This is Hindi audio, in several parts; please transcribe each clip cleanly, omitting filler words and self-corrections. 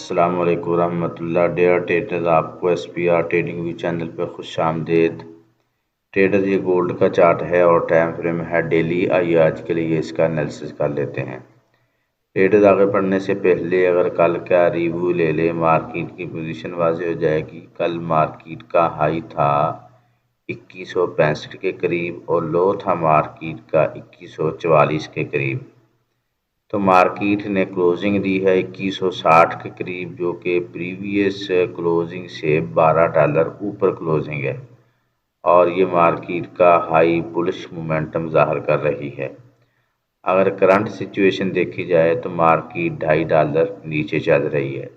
अस्सलाम वालेकुम रहमतुल्लाह। डेयर ट्रेडर्स, आपको SPR ट्रेडिंग व्यू चैनल पर खुश आमदेद। ट्रेडर्स, ये गोल्ड का चार्ट है और टाइम फ्रेम है डेली। आइए आज के लिए इसका एनालिसिस कर लेते हैं। ट्रेडर्स, आगे बढ़ने से पहले अगर कल का रिव्यू ले ले, मार्केट की पोजीशन वाज़ेह हो जाएगी। कल मार्केट का हाई था 2165 के करीब और लो था मार्केट का 2144 के करीब। तो मार्केट ने क्लोजिंग दी है 2160 के करीब, जो कि प्रीवियस क्लोजिंग से $12 ऊपर क्लोजिंग है और ये मार्केट का हाई बुलिश मोमेंटम ज़ाहिर कर रही है। अगर करंट सिचुएशन देखी जाए तो मार्केट $2.5 नीचे चल रही है।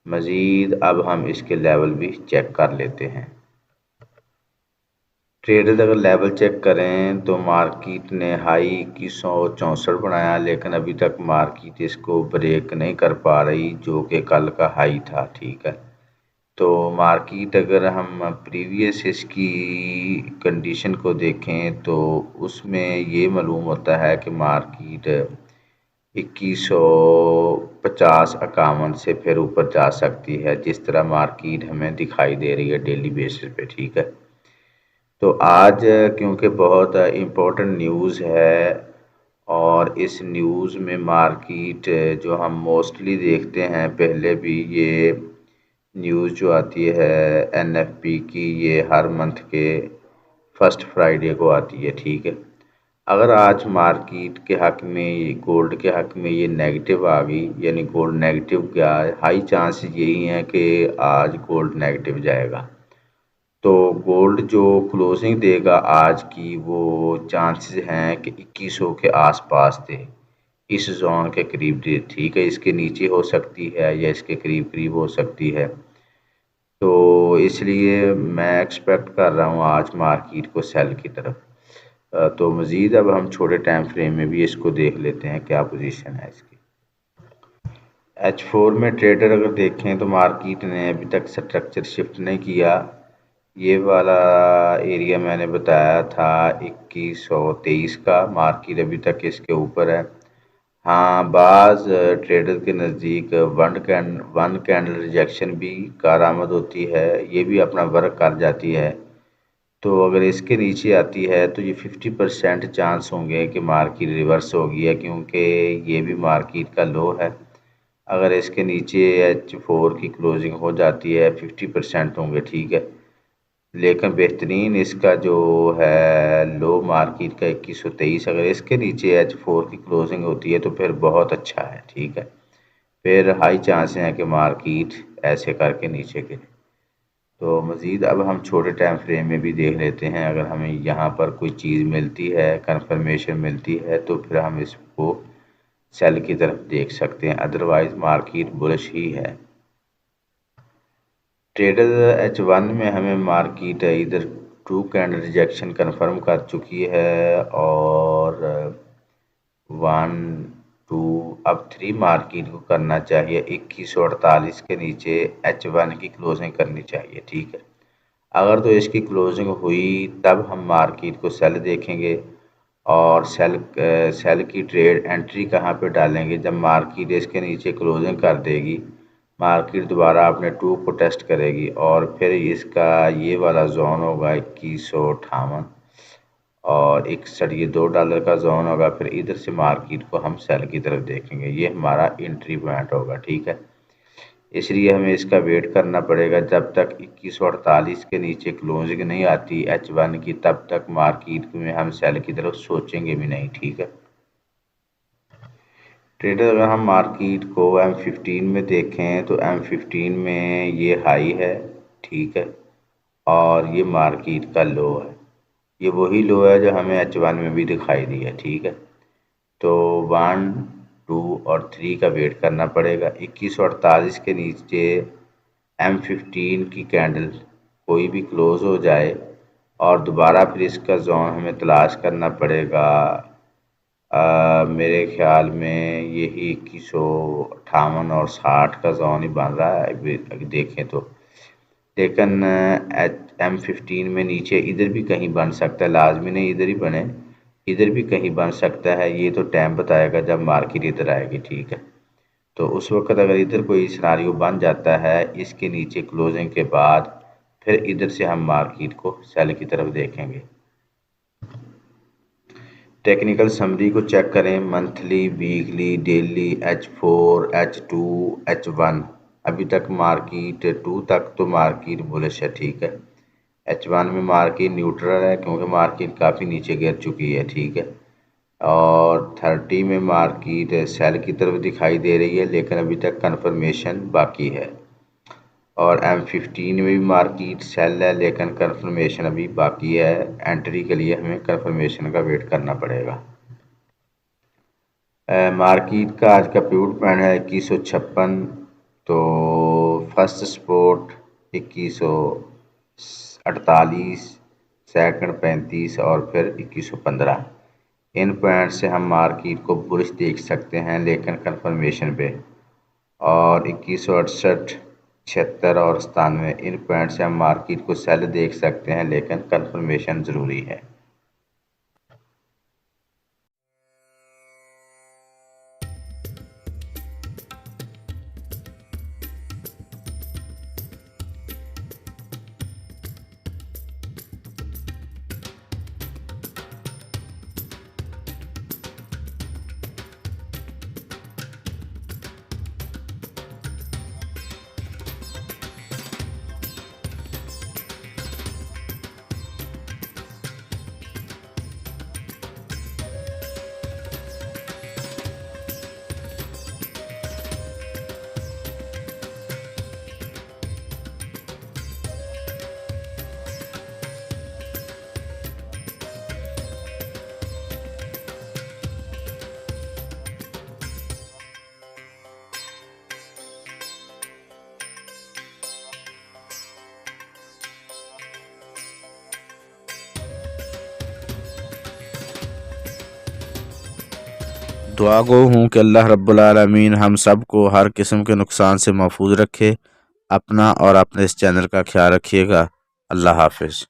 मज़ीद अब हम इसके लेवल भी चेक कर लेते हैं। ट्रेडर्स, अगर लेवल चेक करें तो मार्केट ने हाई 2164 बनाया, लेकिन अभी तक मार्केट इसको ब्रेक नहीं कर पा रही, जो कि कल का हाई था। ठीक है, तो मार्केट अगर हम प्रीवियस इसकी कंडीशन को देखें तो उसमें ये मालूम होता है कि मार्केट 2150-51 से फिर ऊपर जा सकती है, जिस तरह मार्केट हमें दिखाई दे रही है डेली बेसिस पे। ठीक है, तो आज क्योंकि बहुत इम्पोर्टेंट न्यूज़ है और इस न्यूज़ में मार्केट जो हम मोस्टली देखते हैं, पहले भी ये न्यूज़ जो आती है NFP की, ये हर मंथ के फर्स्ट फ्राइडे को आती है। ठीक है, अगर आज मार्केट के हक में, गोल्ड के हक में ये नेगेटिव आ गई, यानी गोल्ड नेगेटिव गया, हाई चांसेस यही हैं कि आज गोल्ड नेगेटिव जाएगा। तो गोल्ड जो क्लोजिंग देगा आज की, वो चांसेस हैं कि 2100 के आसपास थे, इस जोन के करीब दे। ठीक है, इसके नीचे हो सकती है या इसके करीब करीब हो सकती है, तो इसलिए मैं एक्सपेक्ट कर रहा हूँ आज मार्केट को सेल की तरफ। तो मज़ीद अब हम छोटे टाइम फ्रेम में भी इसको देख लेते हैं क्या पोजीशन है इसकी। H4 में ट्रेडर अगर देखें तो मार्केट ने अभी तक स्ट्रक्चर शिफ्ट नहीं किया। ये वाला एरिया मैंने बताया था 2123 का, मार्केट अभी तक इसके ऊपर है। हाँ, बाज़ ट्रेडर के नज़दीक वन कैंडल रिजेक्शन भी कारआमद होती है, ये भी अपना वर्क कर जाती है। तो अगर इसके नीचे आती है तो ये 50% चांस होंगे कि मार्केट रिवर्स हो गई है, क्योंकि ये भी मार्केट का लो है। अगर इसके नीचे H4 की क्लोजिंग हो जाती है 50% होंगे। ठीक है, लेकिन बेहतरीन इसका जो है लो मार्केट का 2123, अगर इसके नीचे H4 की क्लोजिंग होती है तो फिर बहुत अच्छा है। ठीक है, फिर हाई चांस हैं कि मार्केट ऐसे करके नीचे गिरे। तो मज़ीद अब हम छोटे टाइम फ्रेम में भी देख लेते हैं। अगर हमें यहाँ पर कोई चीज़ मिलती है, कंफर्मेशन मिलती है, तो फिर हम इसको सेल की तरफ देख सकते हैं, अदरवाइज मार्केट बुलिश ही है। ट्रेडर H1 में हमें मार्केट इधर 2 कैंडल रिजेक्शन कंफर्म कर चुकी है और 1 2 अब 3 मार्केट को करना चाहिए 2148 के नीचे H1 की क्लोजिंग करनी चाहिए। ठीक है, अगर तो इसकी क्लोजिंग हुई तब हम मार्केट को सेल देखेंगे और सेल की ट्रेड एंट्री कहाँ पे डालेंगे, जब मार्केट इसके नीचे क्लोजिंग कर देगी, मार्केट दोबारा अपने 2 को टेस्ट करेगी और फिर इसका ये वाला जोन होगा 2158 और 61, ये $2 का जोन होगा। फिर इधर से मार्केट को हम सेल की तरफ देखेंगे, ये हमारा एंट्री पॉइंट होगा। ठीक है, इसलिए हमें इसका वेट करना पड़ेगा जब तक 2148 के नीचे क्लोजिंग नहीं आती H1 की, तब तक मार्केट में हम सेल की तरफ सोचेंगे भी नहीं। ठीक है ट्रेडर, अगर हम मार्केट को M15 में देखें तो M15 में ये हाई है। ठीक है, और ये मार्केट का लो है, ये वही लो है जो हमें H1 में भी दिखाई दी है। ठीक है, तो 1 2 और 3 का वेट करना पड़ेगा। 2148 के नीचे M15 की कैंडल कोई भी क्लोज हो जाए और दोबारा फिर इसका जोन हमें तलाश करना पड़ेगा। मेरे ख्याल में यही 2158 और 60 का जोन ही बन रहा है अभी देखें तो, लेकिन M15 में नीचे इधर भी कहीं बन सकता है, लाजमी नहीं इधर ही बने, इधर भी कहीं बन सकता है। ये तो टाइम बताएगा जब मार्केट इधर आएगी। ठीक है, तो उस वक्त अगर इधर कोई सिनारियो बन जाता है इसके नीचे क्लोजिंग के बाद, फिर इधर से हम मार्केट को सेल की तरफ देखेंगे। टेक्निकल समरी को चेक करें, monthly, weekly, daily, H4, H2, H1। अभी तक मार्केट 2 तक तो मार्केट बुलिश है, ठीक है। H1 में मार्केट न्यूट्रल है क्योंकि मार्केट काफ़ी नीचे गिर चुकी है, ठीक है। और 30 में मार्केट सेल की तरफ दिखाई दे रही है, लेकिन अभी तक कन्फर्मेशन बाकी है। और M15 में भी मार्केट सेल है, लेकिन कन्फर्मेशन अभी बाकी है। एंट्री के लिए हमें कन्फर्मेशन का वेट करना पड़ेगा। मार्केट का आज का पिवट पॉइंट है 2156, तो फर्स्ट सपोर्ट 2148, सेकंड 35 और फिर 2115। इन पॉइंट से हम मार्केट को बुलिश देख सकते हैं, लेकिन कन्फर्मेशन पे। और 2168, 76 और 97 इन पॉइंट से हम मार्केट को सेल देख सकते हैं, लेकिन कन्फर्मेशन ज़रूरी है। दुआ गो हूँ कि अल्लाह रब्बुल आलमीन हम सब को हर किस्म के नुकसान से महफूज रखे। अपना और अपने इस चैनल का ख्याल रखिएगा। अल्लाह हाफिज़।